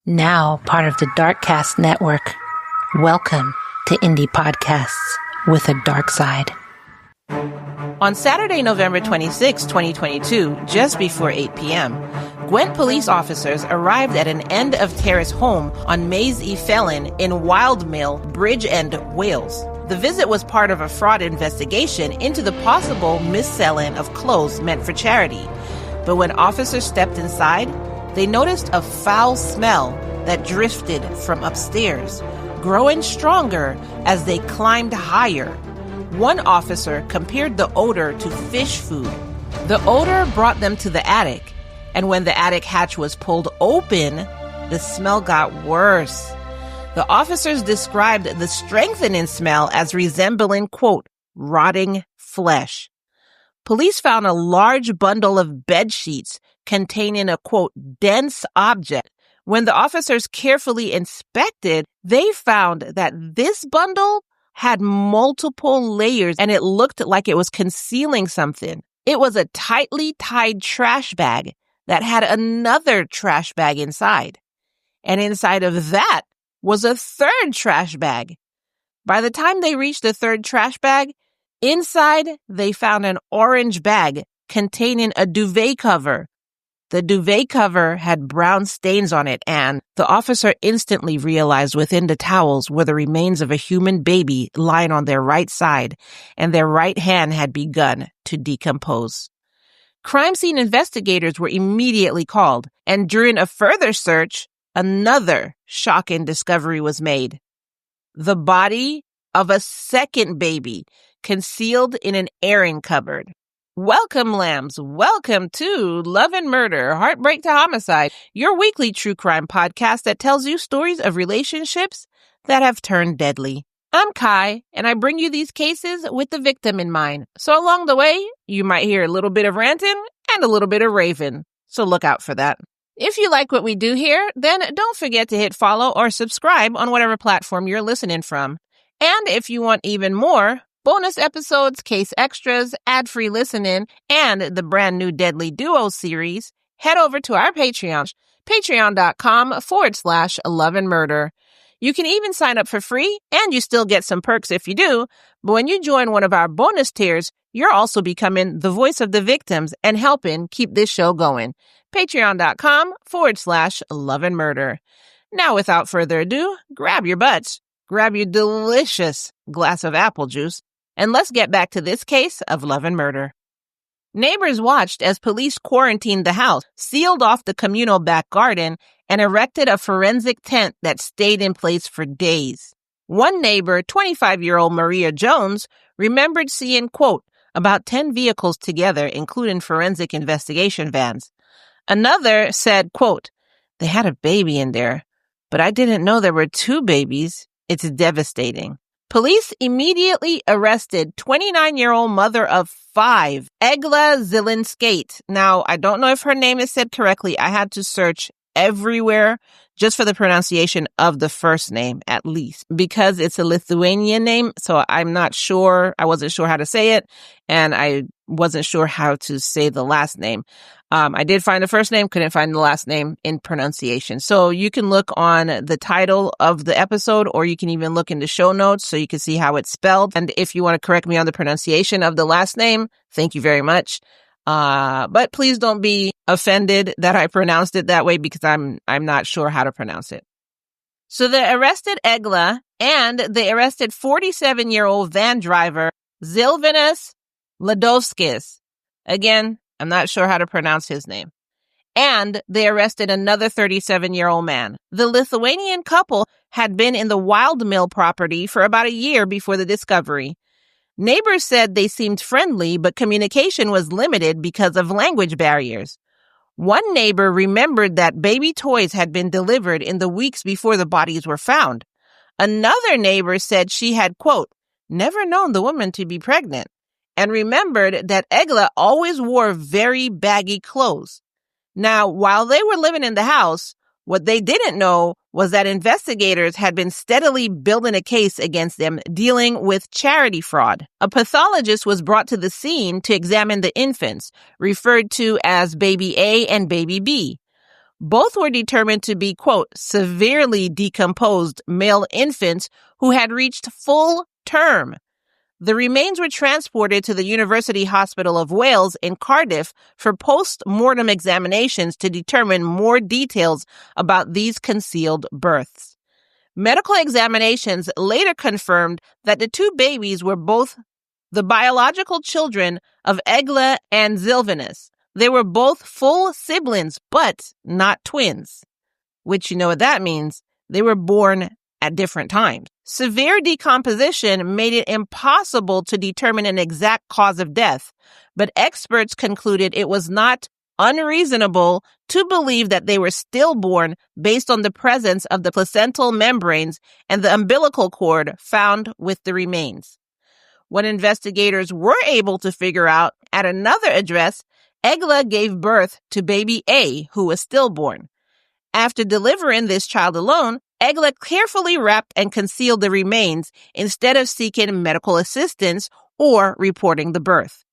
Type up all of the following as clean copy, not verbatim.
Now part of the Darkcast network. Welcome to Indie Podcasts with a dark side. On Saturday, November 26, 2022, just before 8 p.m., Gwent police officers arrived at an end-of-terrace home on Maes y Felin in Wildmill, Bridgend, Wales. The visit was part of a fraud investigation into the possible mis-selling of clothes meant for charity. But when officers stepped inside, they noticed a foul smell that drifted from upstairs, growing stronger as they climbed higher. One officer compared the odor to fish food. The odor brought them to the attic, and when the attic hatch was pulled open, the smell got worse. The officers described the strengthening smell as resembling, quote, rotting flesh. Police found a large bundle of bed sheets containing a, quote, dense object. When the officers carefully inspected, they found that this bundle had multiple layers and it looked like it was concealing something. It was a tightly tied trash bag that had another trash bag inside. And inside of that was a third trash bag. By the time they reached the third trash bag, inside they found an orange bag containing a duvet cover. The duvet cover had brown stains on it, and the officer instantly realized within the towels were the remains of a human baby lying on their right side, and their right hand had begun to decompose. Crime scene investigators were immediately called, and during a further search, another shocking discovery was made. The body of a second baby concealed in an airing cupboard. Welcome, lambs. Welcome to Love and Murder, Heartbreak to Homicide, your weekly true crime podcast that tells you stories of relationships that have turned deadly. I'm Kai, and I bring you these cases with the victim in mind. So along the way, you might hear a little bit of ranting and a little bit of raving. So look out for that. If you like what we do here, then don't forget to hit follow or subscribe on whatever platform you're listening from. And if you want even more, bonus episodes, case extras, ad-free listening, and the brand new Deadly Duo series, head over to our Patreon, patreon.com/Love and Murder. You can even sign up for free, and you still get some perks if you do. But when you join one of our bonus tiers, you're also becoming the voice of the victims and helping keep this show going. Patreon.com/Love and Murder. Now, without further ado, grab your butts, grab your delicious glass of apple juice, and let's get back to this case of love and murder. Neighbors watched as police quarantined the house, sealed off the communal back garden, and erected a forensic tent that stayed in place for days. One neighbor, 25-year-old Maria Jones, remembered seeing, quote, about 10 vehicles together, including forensic investigation vans. Another said, quote, they had a baby in there, but I didn't know there were two babies. It's devastating. Police immediately arrested 29-year-old mother of 5, Egle Žilinskaitė. Now, I don't know if her name is said correctly. I had to search everywhere just for the pronunciation of the first name, at least, because it's a Lithuanian name. So I'm not sure. I wasn't sure how to say it, and I wasn't sure how to say the last name. I did find the first name, couldn't find the last name in pronunciation. So you can look on the title of the episode, or you can even look in the show notes so you can see how it's spelled. And if you want to correct me on the pronunciation of the last name, thank you very much. But please don't be offended that I pronounced it that way, because I'm not sure how to pronounce it. So they arrested Egle, and they arrested 47-year-old van driver Žilvinas Ledovskis. Again, I'm not sure how to pronounce his name. And they arrested another 37-year-old man. The Lithuanian couple had been in the Wildmill property for about a year before the discovery. Neighbors said they seemed friendly, but communication was limited because of language barriers. One neighbor remembered that baby toys had been delivered in the weeks before the bodies were found. Another neighbor said she had, quote, never known the woman to be pregnant, and remembered that Egle always wore very baggy clothes. Now, while they were living in the house, what they didn't know was that investigators had been steadily building a case against them dealing with charity fraud. A pathologist was brought to the scene to examine the infants, referred to as baby A and baby B. Both were determined to be, quote, severely decomposed male infants who had reached full term. The remains were transported to the University Hospital of Wales in Cardiff for post-mortem examinations to determine more details about these concealed births. Medical examinations later confirmed that the two babies were both the biological children of Egle and Zylvanus. They were both full siblings, but not twins, which you know what that means. They were born at different times. Severe decomposition made it impossible to determine an exact cause of death, but experts concluded it was not unreasonable to believe that they were stillborn based on the presence of the placental membranes and the umbilical cord found with the remains. What investigators were able to figure out at another address, Egle gave birth to baby A, who was stillborn. After delivering this child alone, Egle carefully wrapped and concealed the remains instead of seeking medical assistance or reporting the birth.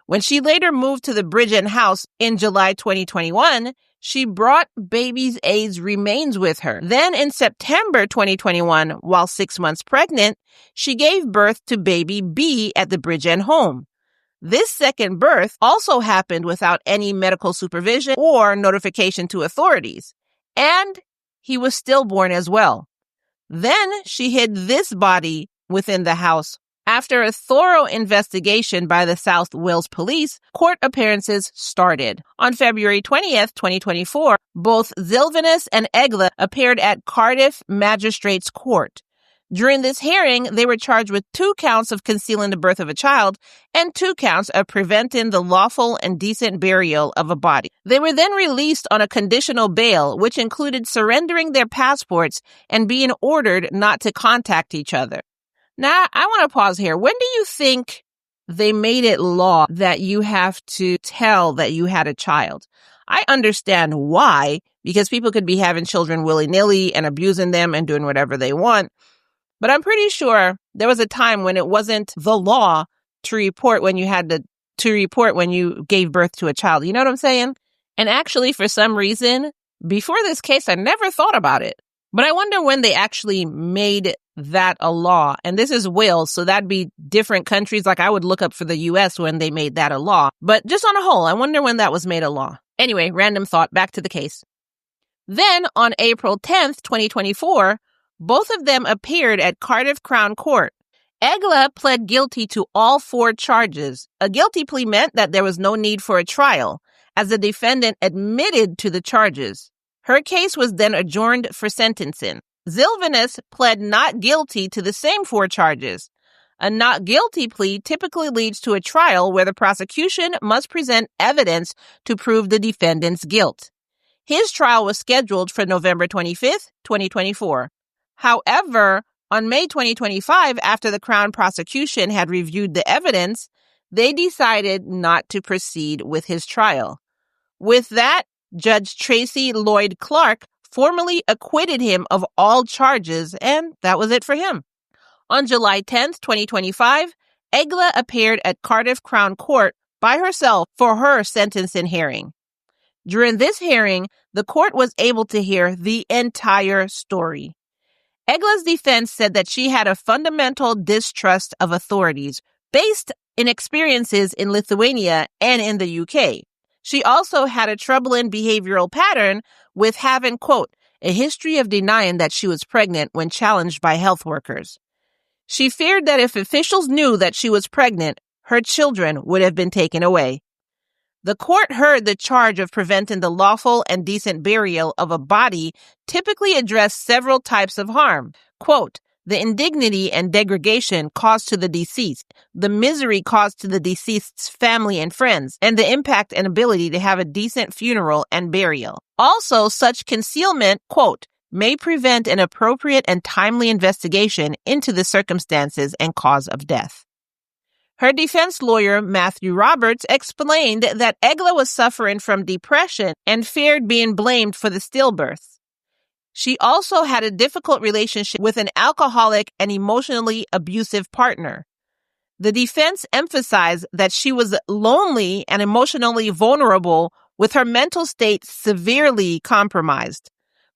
When she later moved to the Bridgend house in July 2021, she brought baby A's remains with her. Then in September 2021, while 6 months pregnant, she gave birth to baby B at the Bridgend home. This second birth also happened without any medical supervision or notification to authorities, and he was stillborn as well. Then she hid this body within the house. After a thorough investigation by the South Wales Police, court appearances started. On February 20th, 2024, both Zylvanus and Egle appeared at Cardiff Magistrates Court. During this hearing, they were charged with 2 counts of concealing the birth of a child and 2 counts of preventing the lawful and decent burial of a body. They were then released on a conditional bail, which included surrendering their passports and being ordered not to contact each other. Now, I want to pause here. When do you think they made it law that you have to tell that you had a child? I understand why, because people could be having children willy-nilly and abusing them and doing whatever they want. But I'm pretty sure there was a time when it wasn't the law to report when you had to report when you gave birth to a child. You know what I'm saying? And actually, for some reason, before this case, I never thought about it. But I wonder when they actually made that a law. And this is Wales, so that'd be different countries. Like I would look up for the U.S. when they made that a law. But just on a whole, I wonder when that was made a law. Anyway, random thought, back to the case. Then on April 10th, 2024, both of them appeared at Cardiff Crown Court. Egle pled guilty to all 4 charges. A guilty plea meant that there was no need for a trial, as the defendant admitted to the charges. Her case was then adjourned for sentencing. Zylvanus pled not guilty to the same 4 charges. A not guilty plea typically leads to a trial where the prosecution must present evidence to prove the defendant's guilt. His trial was scheduled for November 25th, 2024. However, on May 2025, after the Crown prosecution had reviewed the evidence, they decided not to proceed with his trial. With that, Judge Tracy Lloyd Clark formally acquitted him of all charges, and that was it for him. On July 10th, 2025, Egle appeared at Cardiff Crown Court by herself for her sentencing hearing. During this hearing, the court was able to hear the entire story. Egle's defense said that she had a fundamental distrust of authorities based in experiences in Lithuania and in the UK. She also had a troubling behavioral pattern with having, quote, a history of denying that she was pregnant when challenged by health workers. She feared that if officials knew that she was pregnant, her children would have been taken away. The court heard the charge of preventing the lawful and decent burial of a body typically addressed several types of harm. Quote, the indignity and degradation caused to the deceased, the misery caused to the deceased's family and friends, and the impact and ability to have a decent funeral and burial. Also, such concealment, quote, may prevent an appropriate and timely investigation into the circumstances and cause of death. Her defense lawyer, Matthew Roberts, explained that Egle was suffering from depression and feared being blamed for the stillbirths. She also had a difficult relationship with an alcoholic and emotionally abusive partner. The defense emphasized that she was lonely and emotionally vulnerable with her mental state severely compromised.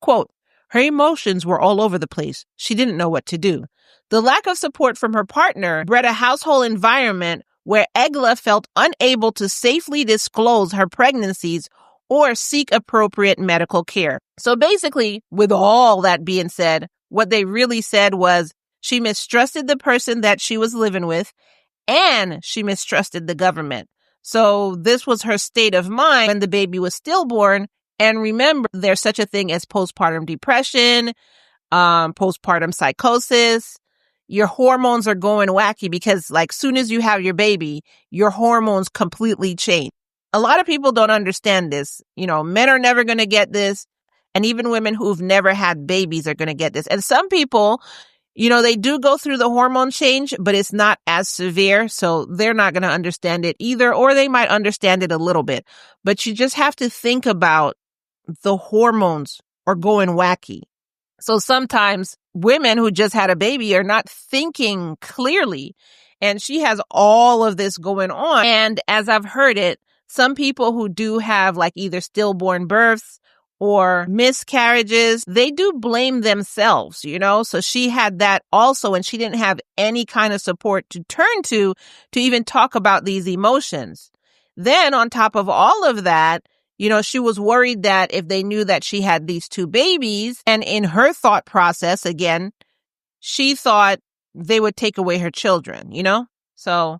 Quote, her emotions were all over the place. She didn't know what to do. The lack of support from her partner bred a household environment where Egle felt unable to safely disclose her pregnancies or seek appropriate medical care. So basically, with all that being said, what they really said was she mistrusted the person that she was living with, and she mistrusted the government. So this was her state of mind when the baby was stillborn. And remember, there's such a thing as postpartum depression, postpartum psychosis. Your hormones are going wacky because like soon as you have your baby, your hormones completely change. A lot of people don't understand this. You know, men are never going to get this. And even women who've never had babies are going to get this. And some people, you know, they do go through the hormone change, but it's not as severe. So they're not going to understand it either, or they might understand it a little bit. But you just have to think about the hormones are going wacky. So sometimes women who just had a baby are not thinking clearly. And she has all of this going on. And as I've heard it, some people who do have like either stillborn births or miscarriages, they do blame themselves, you know? So she had that also, and she didn't have any kind of support to turn to even talk about these emotions. Then on top of all of that, you know, she was worried that if they knew that she had these two babies, and in her thought process, again, she thought they would take away her children, you know? So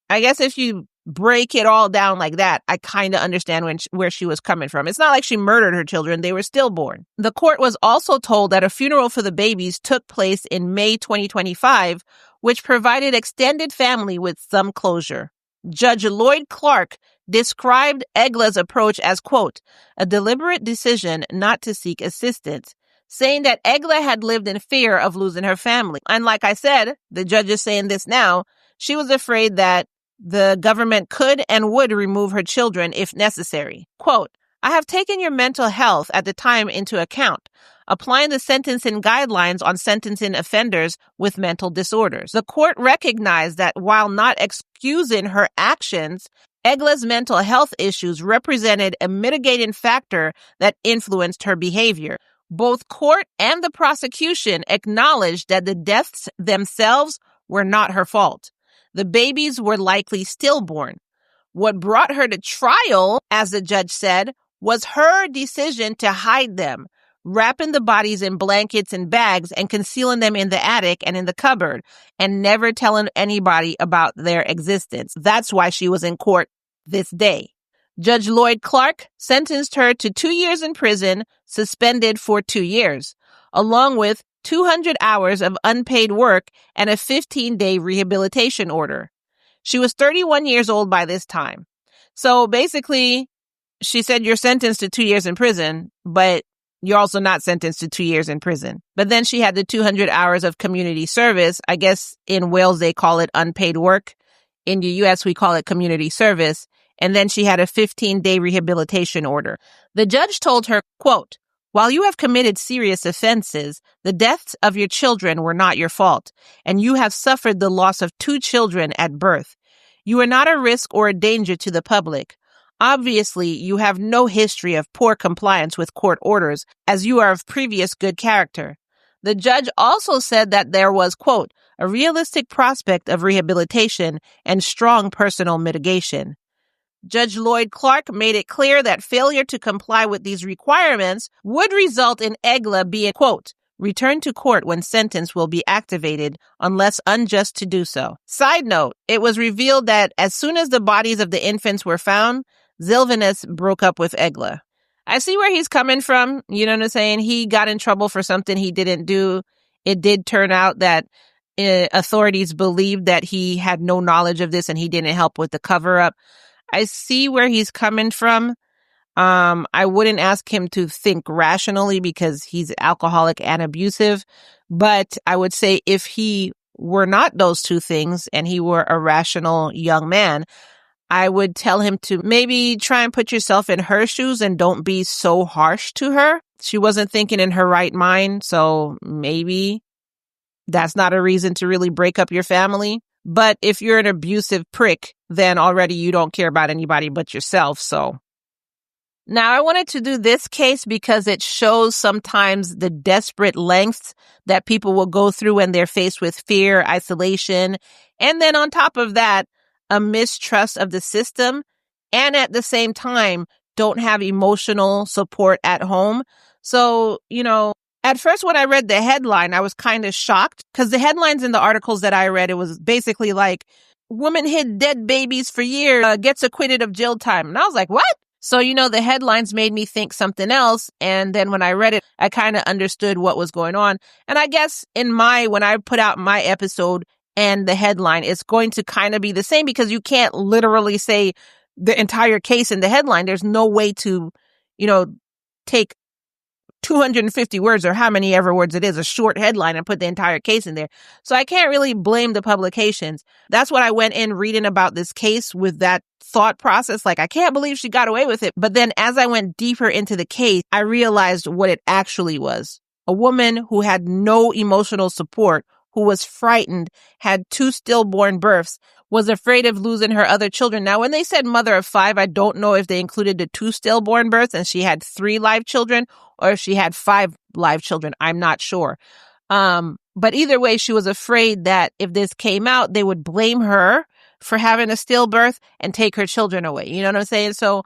I guess if you break it all down like that, I kind of understand where she was coming from. It's not like she murdered her children. They were stillborn. The court was also told that a funeral for the babies took place in May 2025, which provided extended family with some closure. Judge Lloyd Clark described Egle's approach as, quote, a deliberate decision not to seek assistance, saying that Egle had lived in fear of losing her family. And like I said, the judge is saying this now, she was afraid that the government could and would remove her children if necessary. Quote, I have taken your mental health at the time into account, applying the sentencing guidelines on sentencing offenders with mental disorders. The court recognized that while not excusing her actions, Egle's mental health issues represented a mitigating factor that influenced her behavior. Both court and the prosecution acknowledged that the deaths themselves were not her fault. The babies were likely stillborn. What brought her to trial, as the judge said, was her decision to hide them, wrapping the bodies in blankets and bags and concealing them in the attic and in the cupboard, and never telling anybody about their existence. That's why she was in court this day. Judge Lloyd Clark sentenced her to 2 years in prison, suspended for 2 years, along with 200 hours of unpaid work and a 15-day rehabilitation order. She was 31 years old by this time. So basically, she said you're sentenced to 2 years in prison, but you're also not sentenced to 2 years in prison. But then she had the 200 hours of community service. I guess in Wales, they call it unpaid work. In the U.S., we call it community service. And then she had a 15-day rehabilitation order. The judge told her, quote, while you have committed serious offenses, the deaths of your children were not your fault, and you have suffered the loss of 2 children at birth. You are not a risk or a danger to the public. Obviously, you have no history of poor compliance with court orders, as you are of previous good character. The judge also said that there was, quote, a realistic prospect of rehabilitation and strong personal mitigation. Judge Lloyd Clark made it clear that failure to comply with these requirements would result in Egle being, quote, returned to court when sentence will be activated unless unjust to do so. Side note, it was revealed that as soon as the bodies of the infants were found, Zilvanus broke up with Egle. I see where he's coming from. You know what I'm saying? He got in trouble for something he didn't do. It did turn out that authorities believed that he had no knowledge of this and he didn't help with the cover-up. I see where he's coming from. I wouldn't ask him to think rationally because he's alcoholic and abusive. But I would say if he were not those two things and he were a rational young man, I would tell him to maybe try and put yourself in her shoes and don't be so harsh to her. She wasn't thinking in her right mind. So maybe that's not a reason to really break up your family. But if you're an abusive prick, then already you don't care about anybody but yourself. So Now, I wanted to do this case because it shows sometimes the desperate lengths that people will go through when they're faced with fear, isolation, and then on top of that, a mistrust of the system, and at the same time, don't have emotional support at home. So, at first when I read the headline, I was kind of shocked because the headlines in the articles that I read, it was basically like, woman hid dead babies for years, gets acquitted of jail time. And I was like, what? So, the headlines made me think something else. And then when I read it, I kind of understood what was going on. And I guess when I put out my episode and the headline, it's going to kind of be the same because you can't literally say the entire case in the headline. There's no way to, take 250 words or how many ever words it is, a short headline, and put the entire case in there. So I can't really blame the publications. That's what I went in reading about this case with that thought process. Like, I can't believe she got away with it. But then as I went deeper into the case, I realized what it actually was. A woman who had no emotional support, who was frightened, had 2 stillborn births, was afraid of losing her other children. Now, when they said mother of 5, I don't know if they included the 2 stillborn births and she had 3 live children or if she had 5 live children. I'm not sure. But either way, she was afraid that if this came out, they would blame her for having a stillbirth and take her children away. You know what I'm saying? So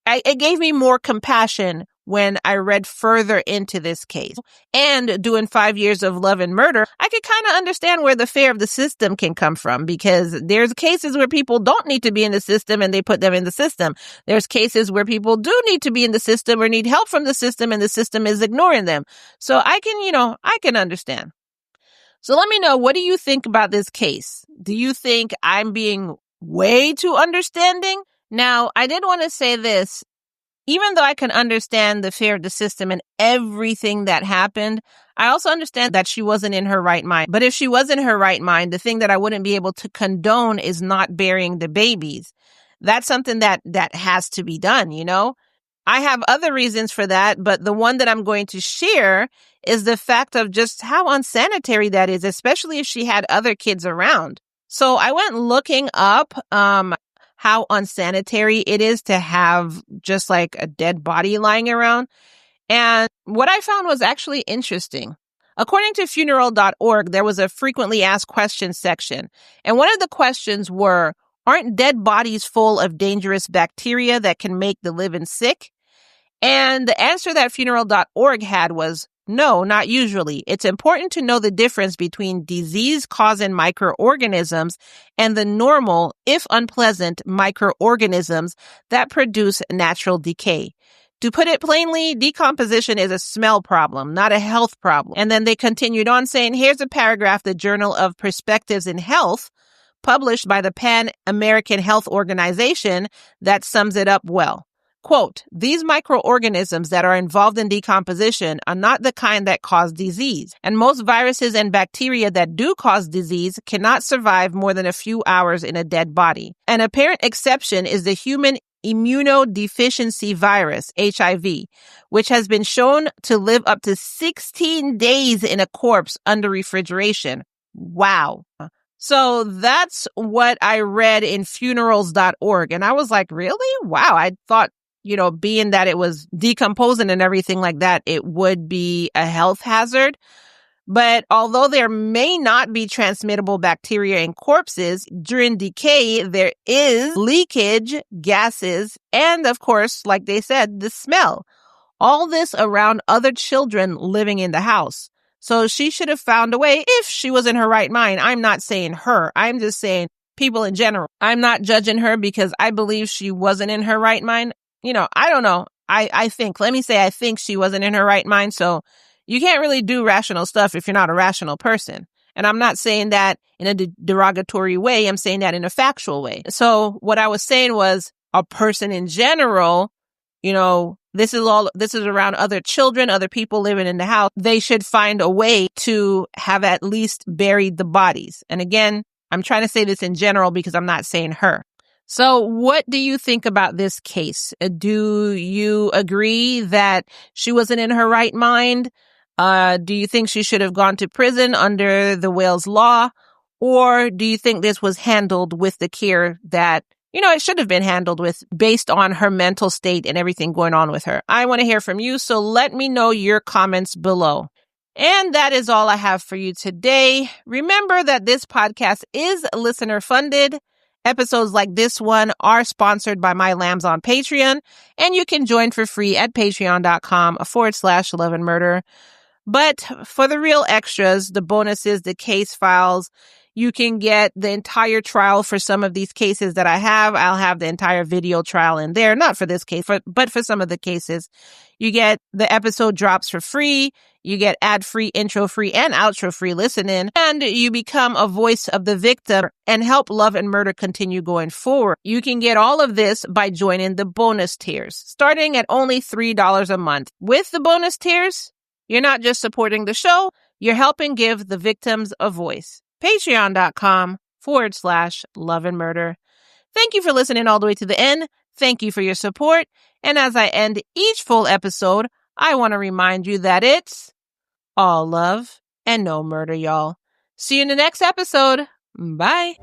it gave me more compassion when I read further into this case. And doing 5 years of love and murder, I could kind of understand where the fear of the system can come from, because there's cases where people don't need to be in the system and they put them in the system. There's cases where people do need to be in the system or need help from the system and the system is ignoring them. So I can understand. So let me know, what do you think about this case? Do you think I'm being way too understanding? Now, I did want to say this. Even though I can understand the fear of the system and everything that happened, I also understand that she wasn't in her right mind. But if she was in her right mind, the thing that I wouldn't be able to condone is not burying the babies. That's something that has to be done, I have other reasons for that, but the one that I'm going to share is the fact of just how unsanitary that is, especially if she had other kids around. So I went looking up how unsanitary it is to have just like a dead body lying around. And what I found was actually interesting. According to funeral.org, there was a frequently asked questions section. And one of the questions were, aren't dead bodies full of dangerous bacteria that can make the living sick? And the answer that funeral.org had was, no, not usually. It's important to know the difference between disease-causing microorganisms and the normal, if unpleasant, microorganisms that produce natural decay. To put it plainly, decomposition is a smell problem, not a health problem. And then they continued on saying, here's a paragraph, the Journal of Perspectives in Health, published by the Pan American Health Organization, that sums it up well. Quote, these microorganisms that are involved in decomposition are not the kind that cause disease, and most viruses and bacteria that do cause disease cannot survive more than a few hours in a dead body. An apparent exception is the human immunodeficiency virus, HIV, which has been shown to live up to 16 days in a corpse under refrigeration. Wow. So that's what I read in funerals.org. And I was like, really? Wow. I thought, being that it was decomposing and everything like that, it would be a health hazard. But although there may not be transmittable bacteria in corpses, during decay, there is leakage, gases, and of course, like they said, the smell. All this around other children living in the house. So she should have found a way if she was in her right mind. I'm not saying her. I'm just saying people in general. I'm not judging her because I believe she wasn't in her right mind. I don't know. I think she wasn't in her right mind. So you can't really do rational stuff if you're not a rational person. And I'm not saying that in a derogatory way. I'm saying that in a factual way. So what I was saying was a person in general, this is around other children, other people living in the house. They should find a way to have at least buried the bodies. And again, I'm trying to say this in general because I'm not saying her. So what do you think about this case? Do you agree that she wasn't in her right mind? Do you think she should have gone to prison under the Wales law? Or do you think this was handled with the care that it should have been handled with based on her mental state and everything going on with her. I want to hear from you, so let me know your comments below. And that is all I have for you today. Remember that this podcast is listener funded. Episodes like this one are sponsored by my lambs on Patreon, and you can join for free at patreon.com/loveandmurder. But for the real extras, the bonuses, the case files, you can get the entire trial for some of these cases that I have. I'll have the entire video trial in there, not for this case, but for some of the cases. You get the episode drops for free. You get ad-free, intro-free, and outro-free listening. And you become a voice of the victim and help Love and Murder continue going forward. You can get all of this by joining the bonus tiers, starting at only $3 a month. With the bonus tiers, you're not just supporting the show, you're helping give the victims a voice. Patreon.com/Love and Murder. Thank you for listening all the way to the end. Thank you for your support. And as I end each full episode, I want to remind you that it's all love and no murder, y'all. See you in the next episode. Bye.